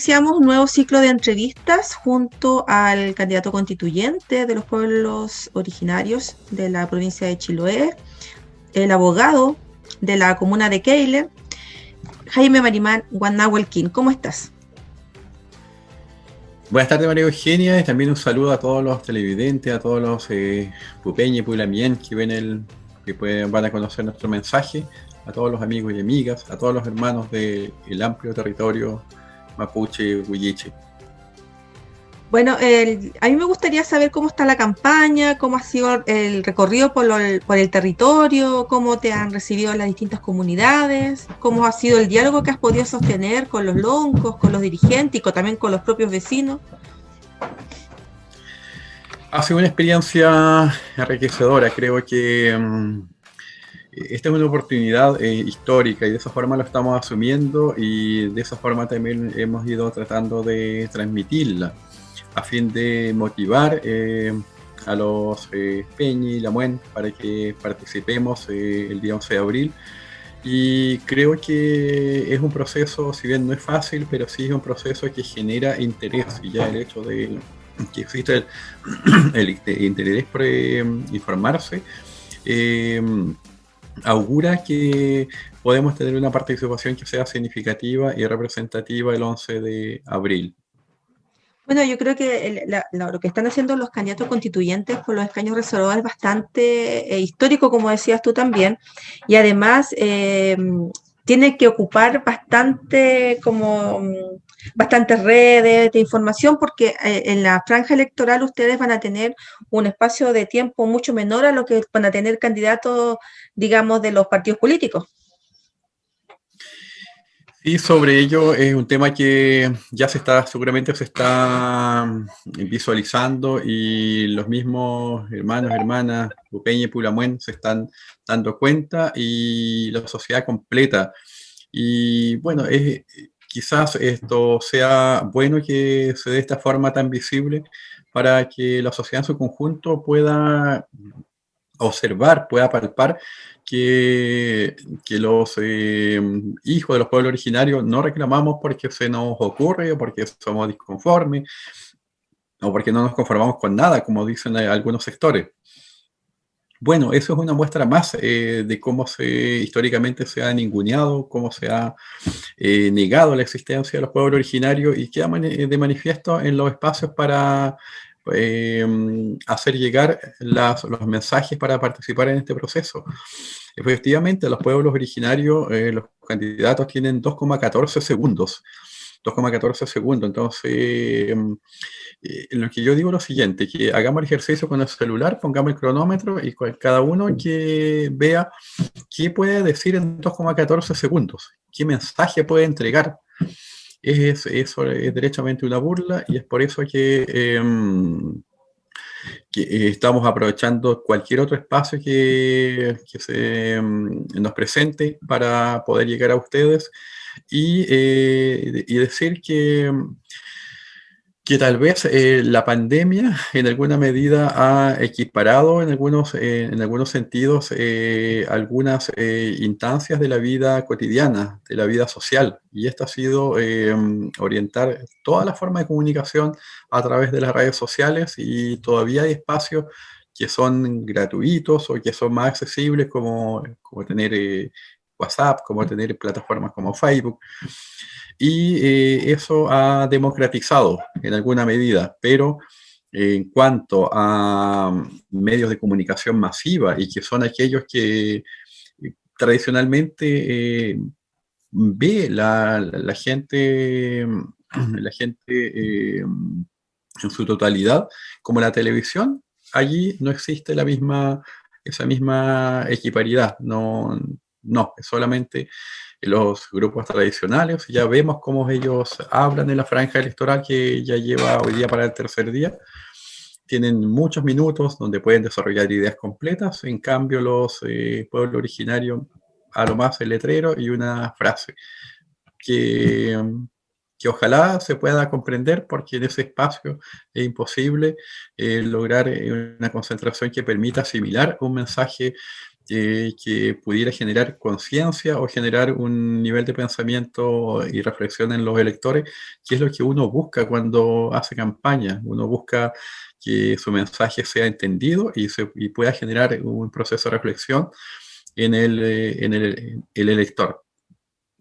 iniciamos un nuevo ciclo de entrevistas junto al candidato constituyente de los pueblos originarios de la provincia de Chiloé, el abogado de la comuna de Keiler, Jaime Marimán Guanahuelquín. ¿Cómo estás? Buenas tardes, María Eugenia, y también un saludo a todos los televidentes, a todos los pupeños y pulamien que van a conocer nuestro mensaje, a todos los amigos y amigas, a todos los hermanos del amplio territorio mapuche-huilliche. Bueno, a mí me gustaría saber cómo está la campaña, cómo ha sido el recorrido por el territorio, cómo te han recibido las distintas comunidades, cómo ha sido el diálogo que has podido sostener con los loncos, con los dirigentes y también con los propios vecinos. Ha sido una experiencia enriquecedora. Creo que esta es una oportunidad histórica y de esa forma lo estamos asumiendo y de esa forma también hemos ido tratando de transmitirla, a fin de motivar a los Peñi y Lamuen para que participemos el día 11 de abril. Y creo que es un proceso, si bien no es fácil, pero sí es un proceso que genera interés. Y ya el hecho de que existe el interés por informarse, augura que podemos tener una participación que sea significativa y representativa el 11 de abril. Bueno, yo creo que lo que están haciendo los candidatos constituyentes con los escaños reservados es bastante histórico, como decías tú también, y además tiene que ocupar bastantes redes de información, porque en la franja electoral ustedes van a tener un espacio de tiempo mucho menor a lo que van a tener candidatos, digamos, de los partidos políticos. Y sobre ello es un tema que ya seguramente se está visualizando y los mismos hermanos, hermanas, Pupeña y Pulamuen se están dando cuenta y la sociedad completa. Y bueno, quizás esto sea bueno que se dé esta forma tan visible para que la sociedad en su conjunto pueda observar, pueda palpar que los hijos de los pueblos originarios no reclamamos porque se nos ocurre o porque somos disconformes o porque no nos conformamos con nada, como dicen algunos sectores. Bueno, eso es una muestra más de cómo históricamente se ha ninguneado, cómo se ha negado la existencia de los pueblos originarios y queda de manifiesto en los espacios para hacer llegar los mensajes para participar en este proceso. Efectivamente, los pueblos originarios, los candidatos tienen 2,14 segundos. 2,14 segundos. Entonces, lo que yo digo es lo siguiente, que hagamos el ejercicio con el celular, pongamos el cronómetro y cada uno que vea qué puede decir en 2,14 segundos, qué mensaje puede entregar. Eso es derechamente una burla y es por eso que estamos aprovechando cualquier otro espacio que se nos presente para poder llegar a ustedes y decir que tal vez la pandemia en alguna medida ha equiparado en algunos sentidos algunas instancias de la vida cotidiana, de la vida social. Y esto ha sido orientar toda la forma de comunicación a través de las redes sociales y todavía hay espacios que son gratuitos o que son más accesibles como tener WhatsApp, como tener plataformas como Facebook. Y eso ha democratizado en alguna medida, pero en cuanto a medios de comunicación masiva y que son aquellos que tradicionalmente ve la gente en su totalidad, como la televisión, allí no existe esa misma equiparidad, no, es solamente los grupos tradicionales, ya vemos cómo ellos hablan en la franja electoral que ya lleva hoy día para el tercer día, tienen muchos minutos donde pueden desarrollar ideas completas, en cambio los pueblos originarios a lo más el letrero y una frase que ojalá se pueda comprender porque en ese espacio es imposible lograr una concentración que permita asimilar un mensaje que pudiera generar conciencia o generar un nivel de pensamiento y reflexión en los electores, que es lo que uno busca cuando hace campaña. Uno busca que su mensaje sea entendido y pueda generar un proceso de reflexión en el elector.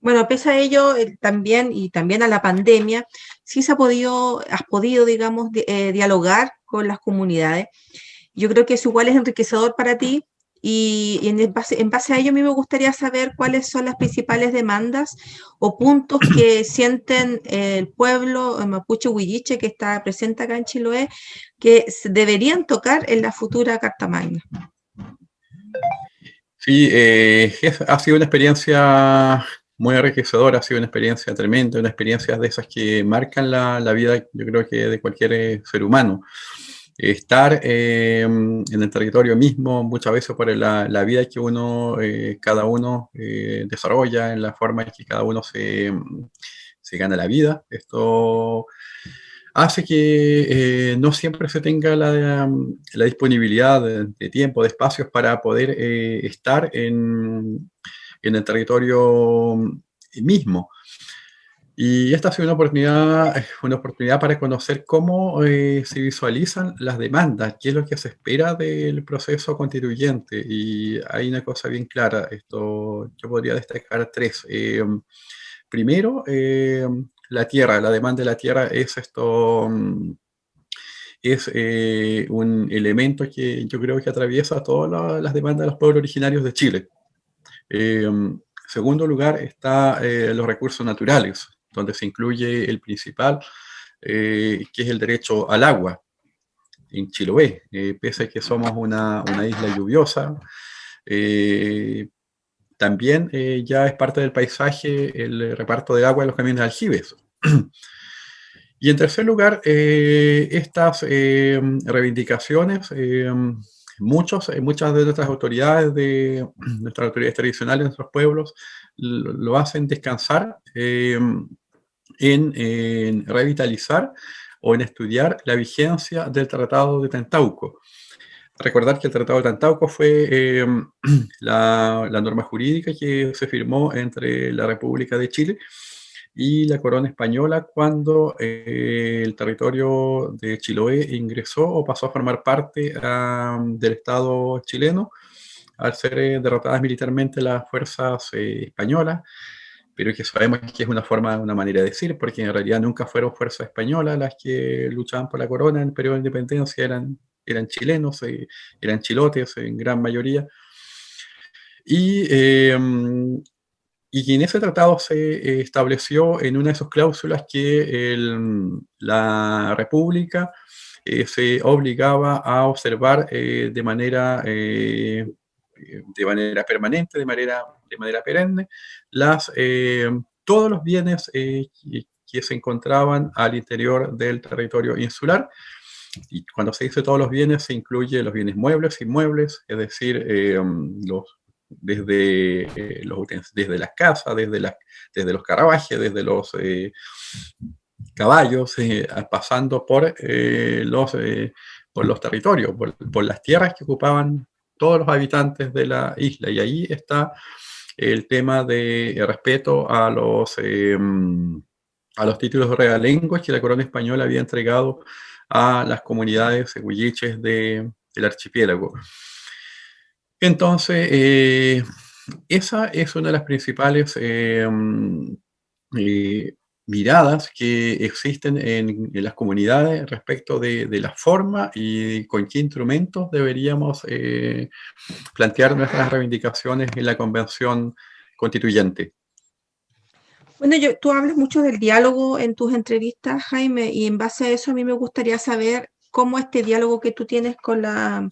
Bueno, pese a ello, también y también a la pandemia, sí has podido, digamos, dialogar con las comunidades. Yo creo que eso igual es enriquecedor para ti y en base a ello a mí me gustaría saber cuáles son las principales demandas o puntos que sienten el pueblo mapuche huilliche que está presente acá en Chiloé que deberían tocar en la futura Carta Magna. Sí, ha sido una experiencia muy enriquecedora, ha sido una experiencia tremenda, una experiencia de esas que marcan la vida, yo creo que de cualquier ser humano. Estar en el territorio mismo, muchas veces por la vida que uno, cada uno desarrolla, en la forma en que cada uno se gana la vida. Esto hace que no siempre se tenga la disponibilidad de tiempo, de espacios para poder estar en el territorio mismo. Y esta ha sido una oportunidad para conocer cómo se visualizan las demandas, qué es lo que se espera del proceso constituyente. Y hay una cosa bien clara, esto yo podría destacar tres. Primero, la tierra, la demanda de la tierra es es un elemento que yo creo que atraviesa todas las demandas de los pueblos originarios de Chile. Eh, Segundo lugar está los recursos naturales, donde se incluye el principal, que es el derecho al agua en Chiloé. Pese a que somos una isla lluviosa, eh, también ya es parte del paisaje el reparto de agua en los camiones de aljibes. Y en tercer lugar, estas reivindicaciones, muchas de nuestras autoridades, nuestras autoridades tradicionales de nuestros pueblos, lo hacen descansar en revitalizar o en estudiar la vigencia del Tratado de Tantauco. Recordar que el Tratado de Tantauco fue la norma jurídica que se firmó entre la República de Chile y la corona española cuando el territorio de Chiloé ingresó o pasó a formar parte del Estado chileno al ser derrotadas militarmente las fuerzas españolas, pero que sabemos que es una manera de decir, porque en realidad nunca fueron fuerzas españolas las que luchaban por la corona en el periodo de independencia, eran chilenos, eran chilotes en gran mayoría. Y, eh, y en ese tratado se estableció en una de sus cláusulas que la República se obligaba a observar de manera permanente, de manera perenne, todos los bienes que se encontraban al interior del territorio insular. Y cuando se dice todos los bienes, se incluye los bienes muebles, inmuebles, es decir, desde las casas, desde los carruajes, desde los caballos, pasando por los territorios, por las tierras que ocupaban todos los habitantes de la isla. Y ahí está el tema de respeto a los títulos realenguas que la corona española había entregado a las comunidades huilliches del archipiélago. Entonces, esa es una de las principales eh, miradas que existen en las comunidades respecto de la forma y con qué instrumentos deberíamos plantear nuestras reivindicaciones en la convención constituyente. Bueno, tú hablas mucho del diálogo en tus entrevistas, Jaime, y en base a eso a mí me gustaría saber cómo este diálogo que tú tienes con las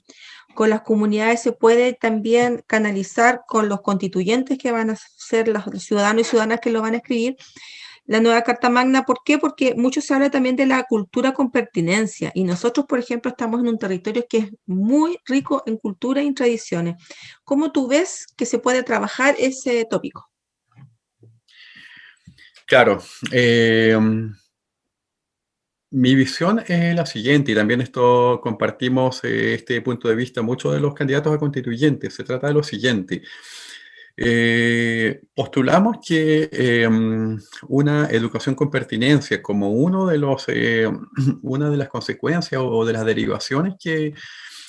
comunidades se puede también canalizar con los constituyentes que van a ser los ciudadanos y ciudadanas que lo van a escribir la nueva Carta Magna. ¿Por qué? Porque mucho se habla también de la cultura con pertinencia y nosotros, por ejemplo, estamos en un territorio que es muy rico en cultura y en tradiciones. ¿Cómo tú ves que se puede trabajar ese tópico? Claro, Mi visión es la siguiente, y también esto compartimos este punto de vista muchos de los candidatos a constituyentes. Se trata de lo siguiente. Postulamos que una educación con pertinencia como uno de los, una de las consecuencias o de las derivaciones que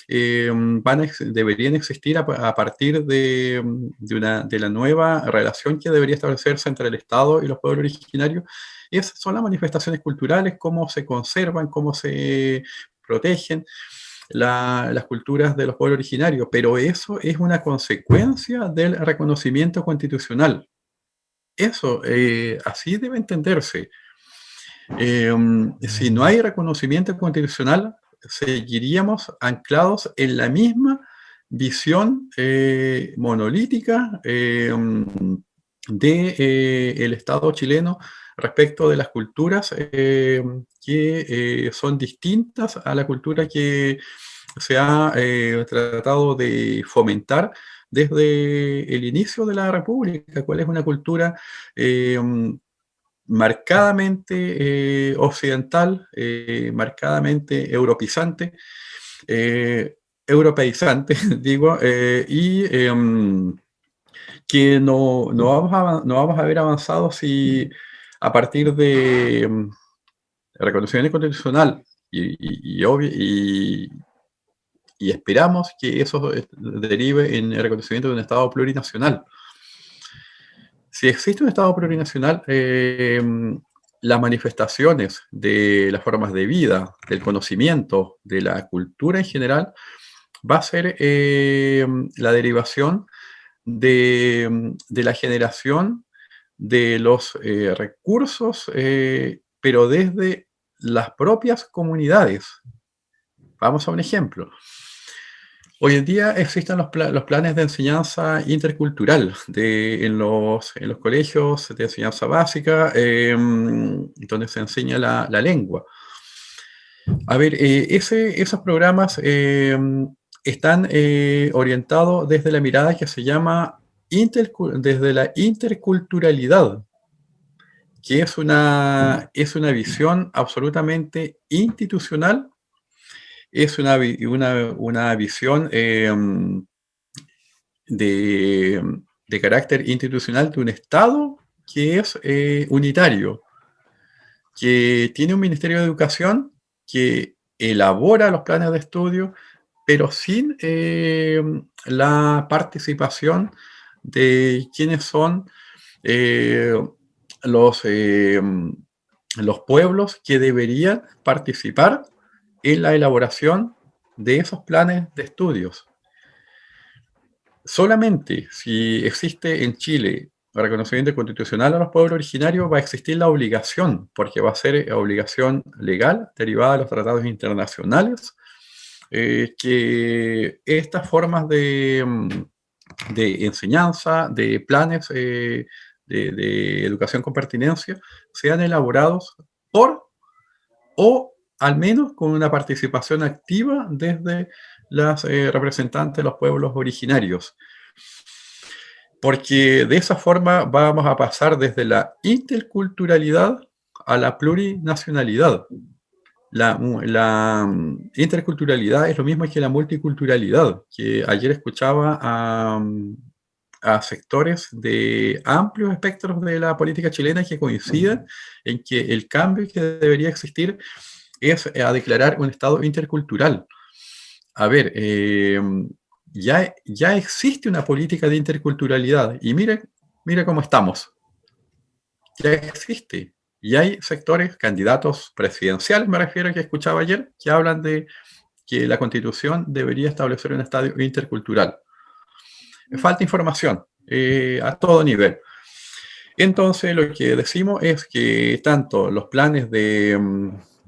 deberían existir a partir de la nueva relación que debería establecerse entre el Estado y los pueblos originarios, son las manifestaciones culturales, cómo se conservan, cómo se protegen las culturas de los pueblos originarios, pero eso es una consecuencia del reconocimiento constitucional. Eso, así debe entenderse. Si no hay reconocimiento constitucional, seguiríamos anclados en la misma visión monolítica del Estado chileno respecto de las culturas que son distintas a la cultura que se ha tratado de fomentar desde el inicio de la República. ¿Cuál es una cultura marcadamente occidental, marcadamente europeizante, digo, y que no vamos a ver avanzado si a partir de reconocimiento constitucional y esperamos que eso derive en el reconocimiento de un Estado plurinacional. Si existe un Estado plurinacional, las manifestaciones de las formas de vida, del conocimiento, de la cultura en general, va a ser la derivación de la generación de los recursos, pero desde las propias comunidades. Vamos a un ejemplo. Hoy en día existen los planes de enseñanza intercultural en los colegios de enseñanza básica, donde se enseña la lengua. A ver, esos programas están orientados desde la mirada que se llama desde la interculturalidad, que es una visión absolutamente institucional. Es una visión de carácter institucional de un Estado que es unitario, que tiene un Ministerio de Educación que elabora los planes de estudio, pero sin la participación de quienes son los pueblos que deberían participar en la elaboración de esos planes de estudios. Solamente si existe en Chile reconocimiento constitucional a los pueblos originarios, va a existir la obligación, porque va a ser obligación legal derivada de los tratados internacionales, que estas formas de enseñanza, de planes de educación con pertinencia, sean elaborados por o al menos con una participación activa desde las representantes de los pueblos originarios. Porque de esa forma vamos a pasar desde la interculturalidad a la plurinacionalidad. La interculturalidad es lo mismo que la multiculturalidad, que ayer escuchaba a sectores de amplios espectros de la política chilena que coinciden en que el cambio que debería existir es a declarar un Estado intercultural. A ver, ya existe una política de interculturalidad y mire cómo estamos. Ya existe. Y hay sectores, candidatos presidenciales, me refiero, que escuchaba ayer, que hablan de que la Constitución debería establecer un Estado intercultural. Falta información a todo nivel. Entonces, lo que decimos es que tanto los planes de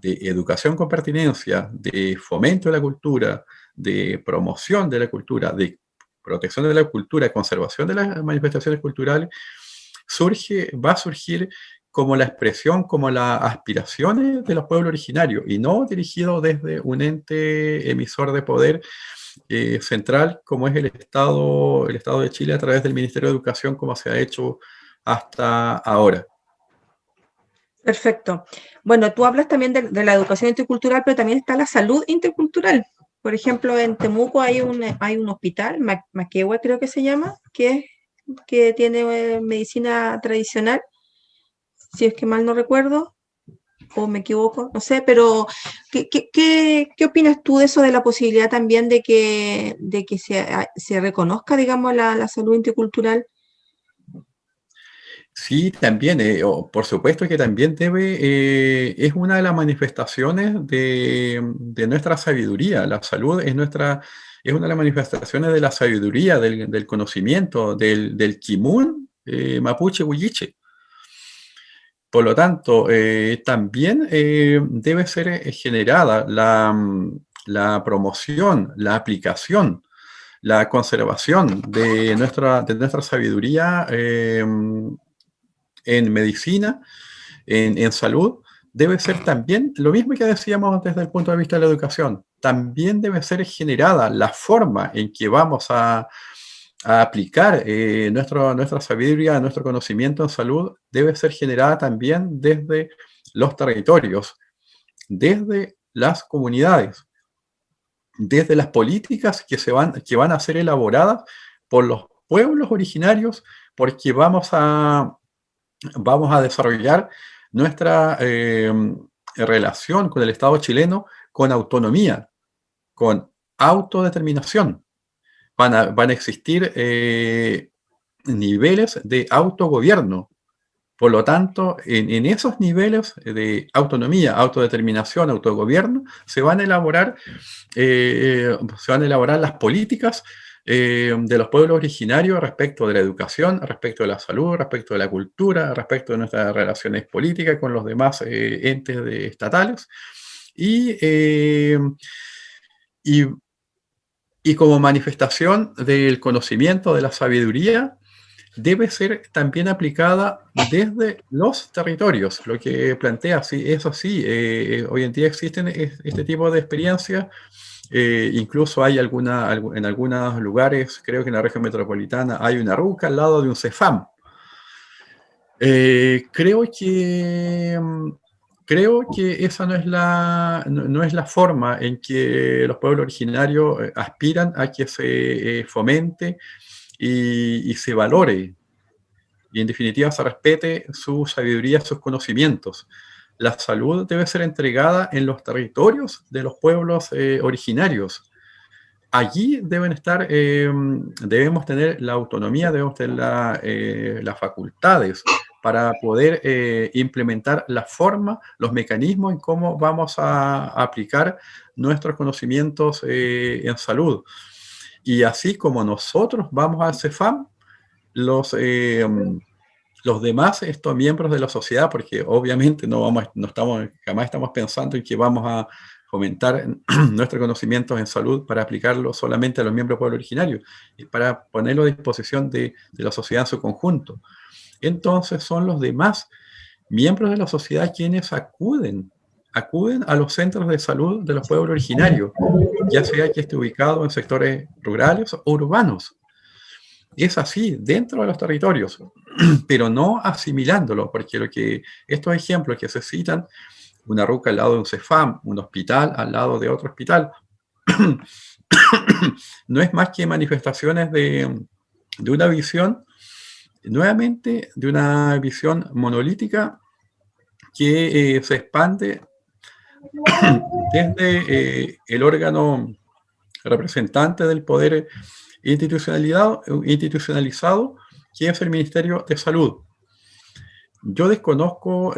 educación con pertinencia, de fomento de la cultura, de promoción de la cultura, de protección de la cultura, conservación de las manifestaciones culturales, va a surgir como la expresión, como las aspiraciones de los pueblos originarios, y no dirigido desde un ente emisor de poder central, como es el Estado de Chile a través del Ministerio de Educación, como se ha hecho hasta ahora. Perfecto. Bueno, tú hablas también de la educación intercultural, pero también está la salud intercultural. Por ejemplo, en Temuco hay un hospital, Maquehue creo que se llama, que tiene medicina tradicional, si es que mal no recuerdo, o me equivoco, no sé, pero ¿qué opinas tú de eso, de la posibilidad también de que se reconozca, digamos, la salud intercultural? Sí, también, por supuesto que también es una de las manifestaciones de nuestra sabiduría. La salud es una de las manifestaciones de la sabiduría, del conocimiento, del Kimun Mapuche Huilliche. Por lo tanto, también debe ser generada la promoción, la aplicación, la conservación de nuestra sabiduría en medicina, en salud, debe ser también lo mismo que decíamos desde el punto de vista de la educación. También debe ser generada la forma en que vamos a aplicar nuestra sabiduría, nuestro conocimiento en salud, debe ser generada también desde los territorios, desde las comunidades, desde las políticas que van a ser elaboradas por los pueblos originarios, porque vamos a desarrollar nuestra relación con el Estado chileno con autonomía, con autodeterminación. Van a existir niveles de autogobierno. Por lo tanto, en esos niveles de autonomía, autodeterminación, autogobierno, se van a elaborar las políticas de los pueblos originarios respecto de la educación, respecto de la salud, respecto de la cultura, respecto de nuestras relaciones políticas con los demás entes estatales. Y, y como manifestación del conocimiento, de la sabiduría, debe ser también aplicada desde los territorios. Lo que plantea, sí, eso sí, hoy en día existen este tipo de experiencias. Incluso hay en algunos lugares, creo que en la región metropolitana, hay una ruca al lado de un CEFAM. Creo que esa no es la forma en que los pueblos originarios aspiran a que se fomente y se valore, y en definitiva se respete su sabiduría, sus conocimientos. La salud debe ser entregada en los territorios de los pueblos originarios. Allí debemos tener la autonomía, debemos tener las facultades para poder implementar la forma, los mecanismos en cómo vamos a aplicar nuestros conocimientos en salud. Y así como nosotros vamos al CEFAM, los demás, estos miembros de la sociedad, porque obviamente jamás estamos pensando en que vamos a fomentar nuestros conocimientos en salud para aplicarlo solamente a los miembros del pueblo originario, y para ponerlo a disposición de la sociedad en su conjunto. Entonces son los demás miembros de la sociedad quienes acuden a los centros de salud de los pueblos originarios, ya sea que esté ubicado en sectores rurales o urbanos. Es así, dentro de los territorios, pero no asimilándolo, porque estos ejemplos que se citan, una ruca al lado de un CEFAM, un hospital al lado de otro hospital, no es más que manifestaciones de una visión, nuevamente, de una visión monolítica que se expande desde el órgano representante del poder institucionalizado, que es el Ministerio de Salud. Yo desconozco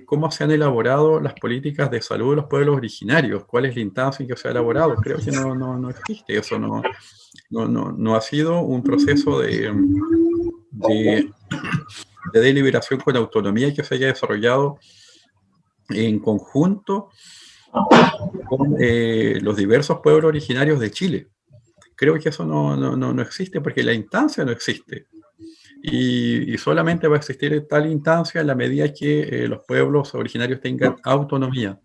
cómo se han elaborado las políticas de salud de los pueblos originarios, cuál es la instancia en que se ha elaborado. Creo que no existe eso, no ha sido un proceso de deliberación con autonomía que se haya desarrollado en conjunto con los diversos pueblos originarios de Chile. Creo que eso no existe porque la instancia no existe. Y solamente va a existir tal instancia en la medida que los pueblos originarios tengan autonomía.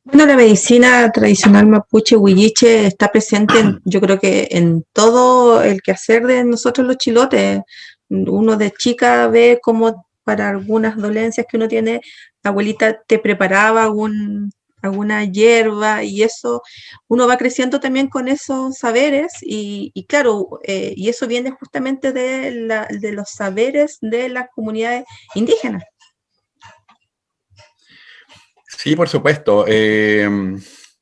Bueno, la medicina tradicional mapuche huilliche está presente, yo creo que en todo el quehacer de nosotros los chilotes. Uno de chica ve cómo para algunas dolencias que uno tiene, la abuelita te preparaba alguna hierba y eso, uno va creciendo también con esos saberes y claro, y eso viene justamente de los saberes de las comunidades indígenas. Sí, por supuesto.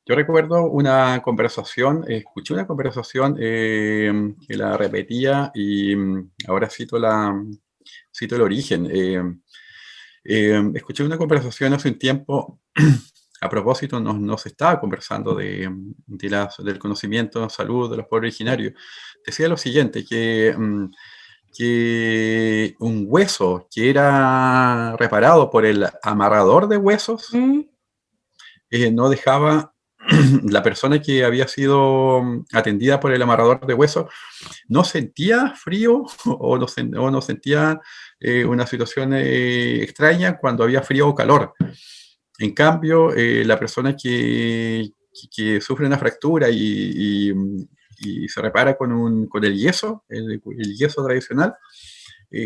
Yo recuerdo una conversación, escuché una conversación que la repetía y ahora cito el origen. Escuché una conversación hace un tiempo, a propósito, nos estaba conversando del conocimiento, salud de los pueblos originarios. Decía lo siguiente, que un hueso que era reparado por el amarrador de huesos Mm, no dejaba, la persona que había sido atendida por el amarrador de huesos no sentía frío o no sentía una situación extraña cuando había frío o calor. En cambio, la persona que sufre una fractura y se repara con el yeso, el yeso tradicional,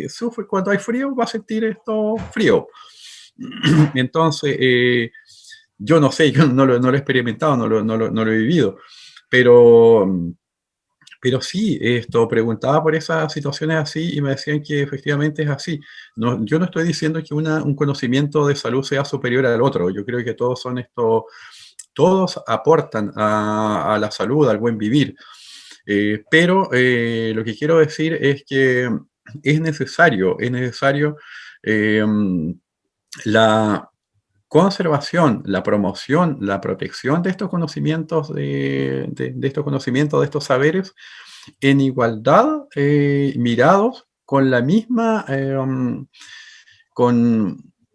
sufre cuando hay frío, va a sentir esto frío. Entonces, yo no sé, yo no lo he experimentado, no lo he vivido, pero, pero sí, esto preguntaba por esas situaciones así y me decían que efectivamente es así. No, yo no estoy diciendo que un conocimiento de salud sea superior al otro, yo creo que todos aportan a la salud, al buen vivir. Pero lo que quiero decir es que es necesario eh, la conservación, la promoción, la protección de estos conocimientos, de estos conocimientos, de estos saberes, en igualdad, mirados con la misma,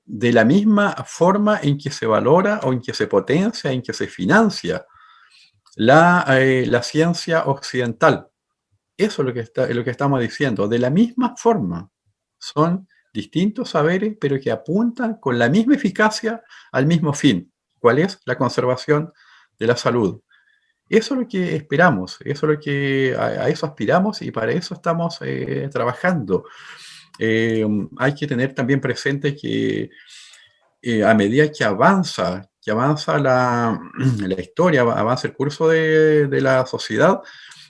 de la misma forma en que se valora o en que se potencia, en que se financia la ciencia occidental. Eso es lo que estamos diciendo. De la misma forma, son distintos saberes, pero que apuntan con la misma eficacia al mismo fin. ¿Cuál es? La conservación de la salud. Eso es lo que esperamos, eso es lo que a eso aspiramos y para eso estamos trabajando. Hay que tener también presente que a medida que avanza la historia, avanza el curso de la sociedad,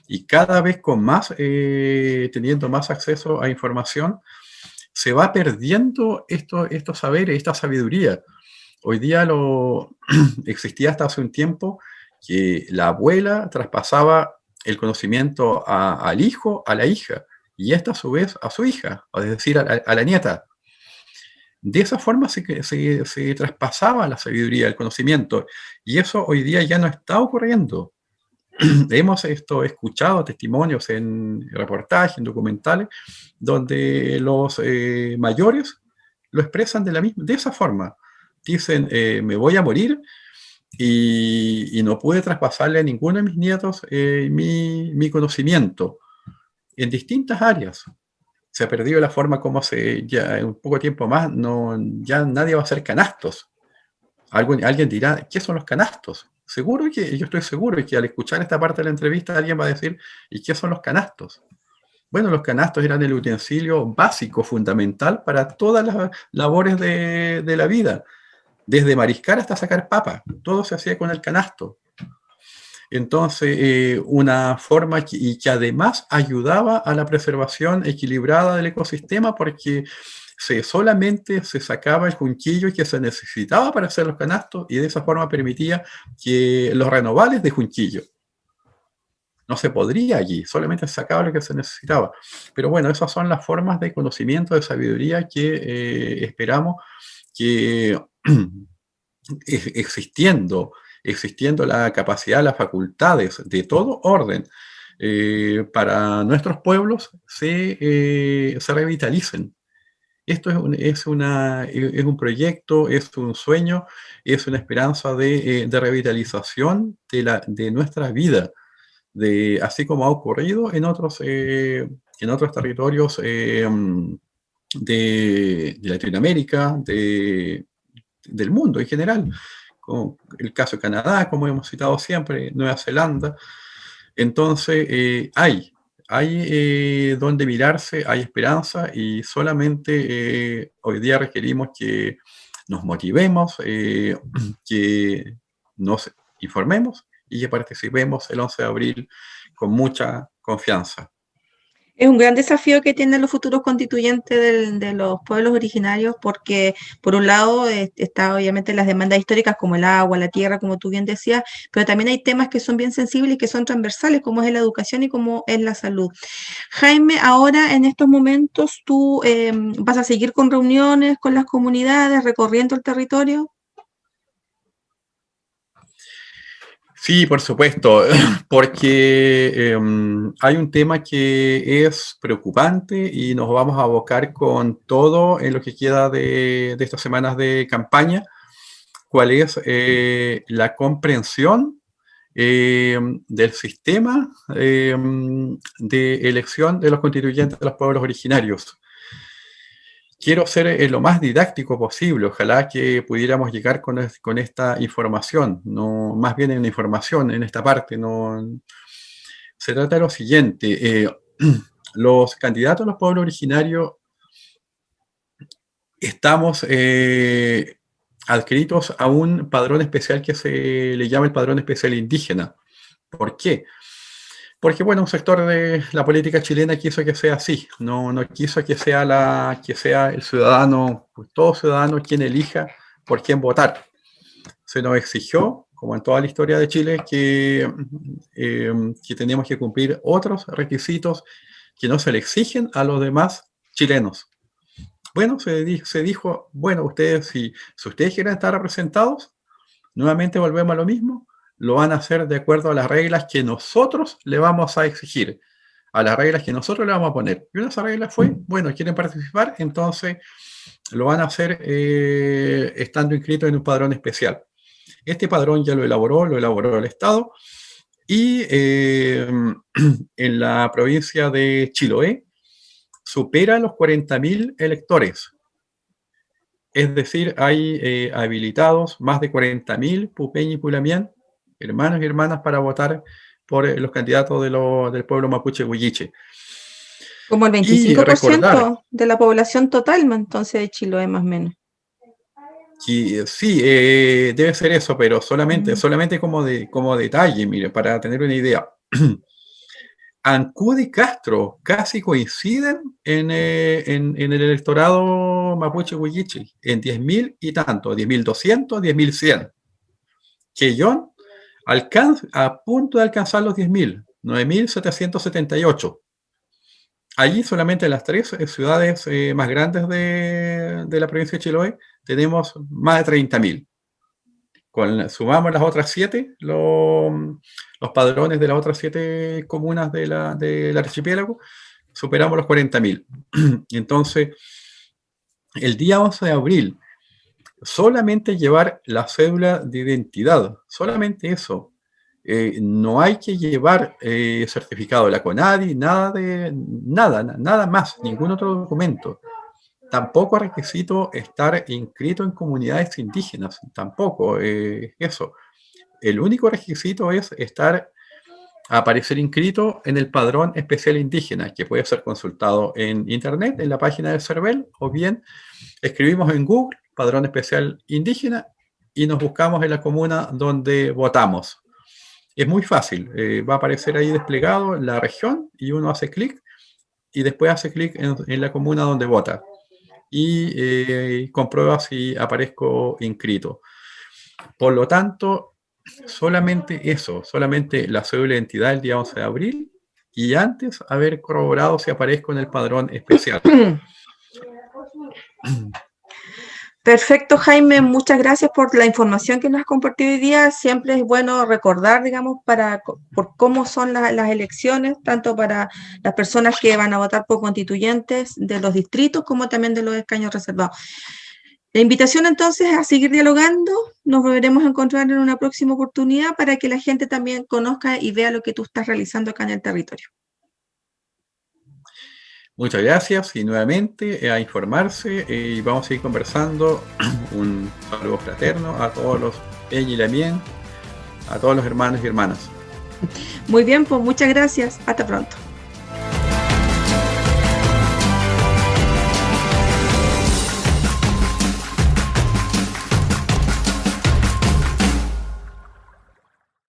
y cada vez con más, teniendo más acceso a información, se va perdiendo estos saberes, esta sabiduría. Hoy día existía hasta hace un tiempo que la abuela traspasaba el conocimiento al hijo, a la hija, y esta a su vez a su hija, es decir, a la nieta. De esa forma se traspasaba la sabiduría, el conocimiento, y eso hoy día ya no está ocurriendo. Hemos escuchado testimonios en reportajes, en documentales, donde los mayores lo expresan de esa forma. Dicen, me voy a morir y no pude traspasarle a ninguno de mis nietos mi conocimiento en distintas áreas. Se ha perdido la forma como ya en un poco tiempo más, no, ya nadie va a hacer canastos. Alguien dirá, ¿qué son los canastos? Seguro que, yo estoy seguro que al escuchar esta parte de la entrevista alguien va a decir, ¿y qué son los canastos? Bueno, los canastos eran el utensilio básico, fundamental para todas las labores de la vida, desde mariscar hasta sacar papa, todo se hacía con el canasto. Entonces, una forma y que además ayudaba a la preservación equilibrada del ecosistema porque solamente se sacaba el junquillo que se necesitaba para hacer los canastos y de esa forma permitía que los renovables de junquillo. No se podría allí, solamente se sacaba lo que se necesitaba. Pero bueno, esas son las formas de conocimiento, de sabiduría que esperamos que existiendo, existiendo la capacidad, las facultades de todo orden para nuestros pueblos se revitalicen. Esto es un proyecto, es un sueño, es una esperanza de revitalización de nuestra vida, así como ha ocurrido en otros territorios de Latinoamérica, del mundo en general, como el caso de Canadá, como hemos citado siempre, Nueva Zelanda. Entonces, hay donde mirarse, hay esperanza y solamente hoy día requerimos que nos motivemos, que nos informemos y que participemos el 11 de abril con mucha confianza. Es un gran desafío que tienen los futuros constituyentes de los pueblos originarios porque, por un lado, está obviamente las demandas históricas como el agua, la tierra, como tú bien decías, pero también hay temas que son bien sensibles y que son transversales, como es la educación y como es la salud. Jaime, ahora en estos momentos tú vas a seguir con reuniones con las comunidades, recorriendo el territorio. Sí, por supuesto, porque hay un tema que es preocupante y nos vamos a abocar con todo en lo que queda de estas semanas de campaña, cuál es la comprensión del sistema de elección de los constituyentes de los pueblos originarios. Quiero ser lo más didáctico posible, ojalá que pudiéramos llegar con esta información, no, más bien en la información en esta parte. No, se trata de lo siguiente, los candidatos a los pueblos originarios estamos adscritos a un padrón especial que se le llama el padrón especial indígena. ¿Por qué? Porque, bueno, un sector de la política chilena quiso que sea así, no quiso que sea el ciudadano, pues, todo ciudadano quien elija por quién votar. Se nos exigió, como en toda la historia de Chile, que teníamos que cumplir otros requisitos que no se le exigen a los demás chilenos. Bueno, se dijo, bueno, ustedes, si ustedes quieren estar representados, nuevamente volvemos a lo mismo, lo van a hacer de acuerdo a las reglas que nosotros le vamos a exigir, a las reglas que nosotros le vamos a poner. Y una de esas reglas fue, bueno, quieren participar, entonces lo van a hacer estando inscritos en un padrón especial. Este padrón ya lo elaboró el Estado, y en la provincia de Chiloé supera los 40.000 electores. Es decir, hay habilitados más de 40.000 pupeños y pulamián, hermanos y hermanas, para votar por los candidatos del pueblo mapuche huilliche. Como el 25% de la población total, entonces, de Chiloé, más o menos. Sí, debe ser eso, pero solamente como detalle, mire, para tener una idea. Ancud y Castro casi coinciden en el electorado mapuche huilliche, en 10.000 y tanto, 10.200, 10.100. Quellón a punto de alcanzar los 10.000, 9.778. Allí solamente en las tres ciudades más grandes de la provincia de Chiloé tenemos más de 30.000. Sumamos las otras 7, los padrones de las otras 7 comunas del archipiélago, superamos los 40.000. Entonces, el día 11 de abril, solamente llevar la cédula de identidad, solamente eso. No hay que llevar certificado de la CONADI, nada más, ningún otro documento. Tampoco es requisito estar inscrito en comunidades indígenas, tampoco eso. El único requisito es aparecer inscrito en el padrón especial indígena, que puede ser consultado en internet, en la página del CERVEL, o bien escribimos en Google, padrón especial indígena, y nos buscamos en la comuna donde votamos. Es muy fácil, va a aparecer ahí desplegado la región, y uno hace clic, y después hace clic en la comuna donde vota. Y comprueba si aparezco inscrito. Por lo tanto, solamente eso, solamente la cédula de identidad el día 11 de abril y antes haber corroborado si aparezco en el padrón especial. Perfecto, Jaime, muchas gracias por la información que nos has compartido hoy día. Siempre es bueno recordar, digamos, por cómo son las elecciones, tanto para las personas que van a votar por constituyentes de los distritos como también de los escaños reservados. La invitación entonces es a seguir dialogando. Nos volveremos a encontrar en una próxima oportunidad para que la gente también conozca y vea lo que tú estás realizando acá en el territorio. Muchas gracias y nuevamente a informarse y vamos a seguir conversando. Un saludo fraterno a todos los Peñilamien, a todos los hermanos y hermanas. Muy bien, pues muchas gracias. Hasta pronto.